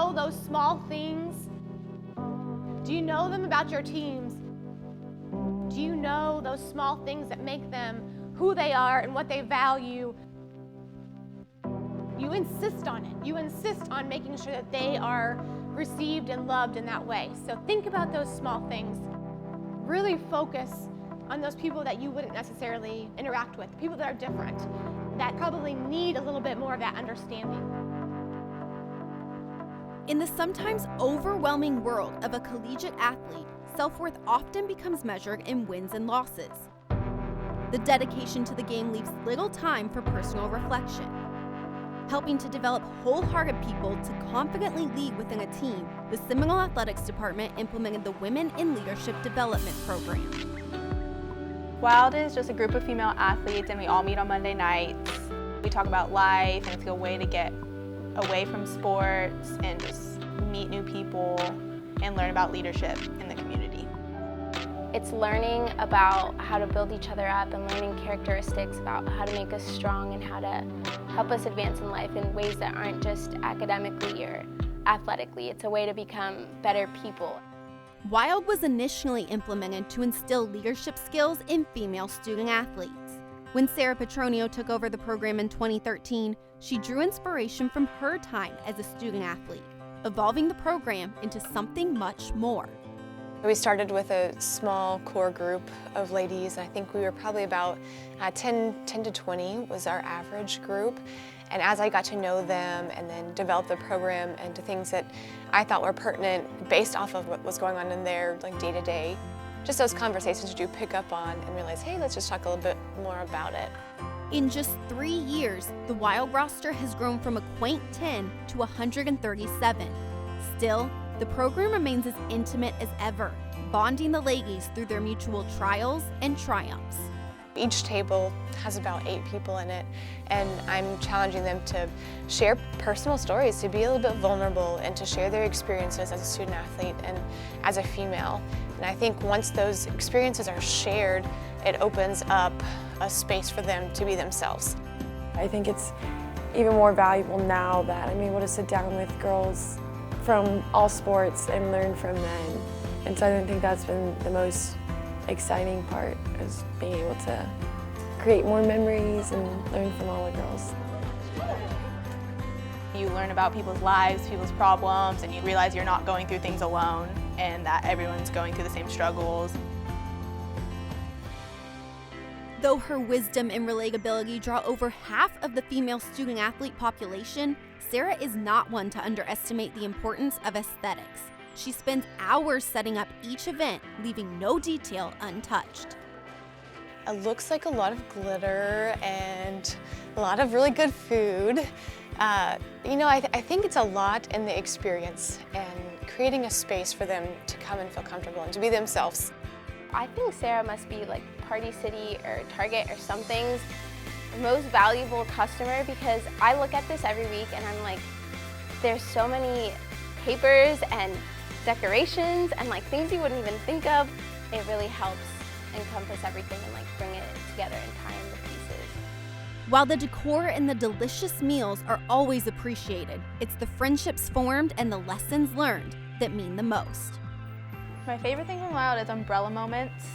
know those small things? Do you know them about your teams? Do you know those small things that make them who they are and what they value? You insist on it. You insist on making sure that they are received and loved in that way. So think about those small things. Really focus on those people that you wouldn't necessarily interact with, people that are different, that probably need a little bit more of that understanding. In the sometimes overwhelming world of a collegiate athlete, self-worth often becomes measured in wins and losses. The dedication to the game leaves little time for personal reflection. Helping to develop wholehearted people to confidently lead within a team, the Seminole Athletics Department implemented the Women in Leadership Development Program. W.I.L.D is just a group of female athletes, and we all meet on Monday nights. We talk about life, and it's a way to get away from sports and just meet new people and learn about leadership in the community. It's learning about how to build each other up and learning characteristics about how to make us strong and how to help us advance in life in ways that aren't just academically or athletically. It's a way to become better people. W.I.L.D was initially implemented to instill leadership skills in female student athletes. When Sarah Petronio took over the program in 2013, she drew inspiration from her time as a student athlete, evolving the program into something much more. We started with a small core group of ladies. I think we were probably about 10 to 20 was our average group. And as I got to know them and then develop the program into things that I thought were pertinent based off of what was going on in their day to day, just those conversations you do pick up on and realize, hey, let's just talk a little bit more about it. In just 3 years, the W.I.L.D roster has grown from a quaint 10 to 137. Still, the program remains as intimate as ever, bonding the ladies through their mutual trials and triumphs. Each table has about 8 people in it, and I'm challenging them to share personal stories, to be a little bit vulnerable, and to share their experiences as a student athlete and as a female. And I think once those experiences are shared, it opens up a space for them to be themselves. I think it's even more valuable now that I'm able to sit down with girls from all sports and learn from them. And so I think that's been the most exciting part, is being able to create more memories and learn from all the girls. You learn about people's lives, people's problems, and you realize you're not going through things alone and that everyone's going through the same struggles. Though her wisdom and relatability draw over half of the female student athlete population, Sarah is not one to underestimate the importance of aesthetics. She spends hours setting up each event, leaving no detail untouched. It looks like a lot of glitter and a lot of really good food. I think it's a lot in the experience and creating a space for them to come and feel comfortable and to be themselves. I think Sarah must be like Party City or Target or something's most valuable customer, because I look at this every week and I'm like, there's so many papers and decorations and things you wouldn't even think of. It really helps encompass everything and bring it together and tie in the pieces. While the decor and the delicious meals are always appreciated, it's the friendships formed and the lessons learned that mean the most. My favorite thing from W.I.L.D is umbrella moments,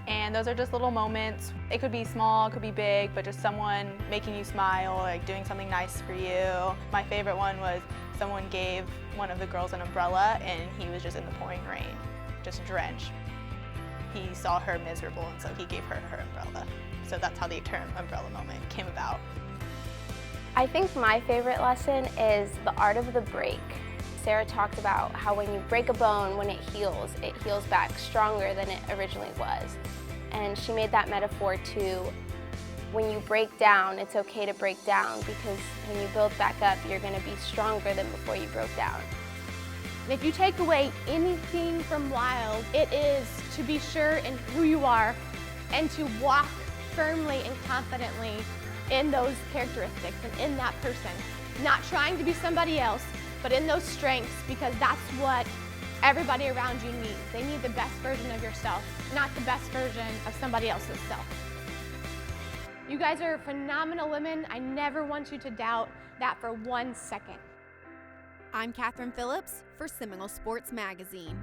and those are just little moments. It could be small, it could be big, but just someone making you smile, doing something nice for you. My favorite one was someone gave one of the girls an umbrella and he was just in the pouring rain, just drenched. He saw her miserable, and so he gave her her umbrella. So that's how the term umbrella moment came about. I think my favorite lesson is the art of the break. Sarah talked about how when you break a bone, when it heals back stronger than it originally was. And she made that metaphor to when you break down, it's okay to break down, because when you build back up, you're going to be stronger than before you broke down. And if you take away anything from W.I.L.D, it is to be sure in who you are and to walk firmly and confidently in those characteristics and in that person. Not trying to be somebody else, but in those strengths, because that's what everybody around you needs. They need the best version of yourself, not the best version of somebody else's self. You guys are phenomenal women. I never want you to doubt that for 1 second. I'm Kathryn Phillips for Seminole Sports Magazine.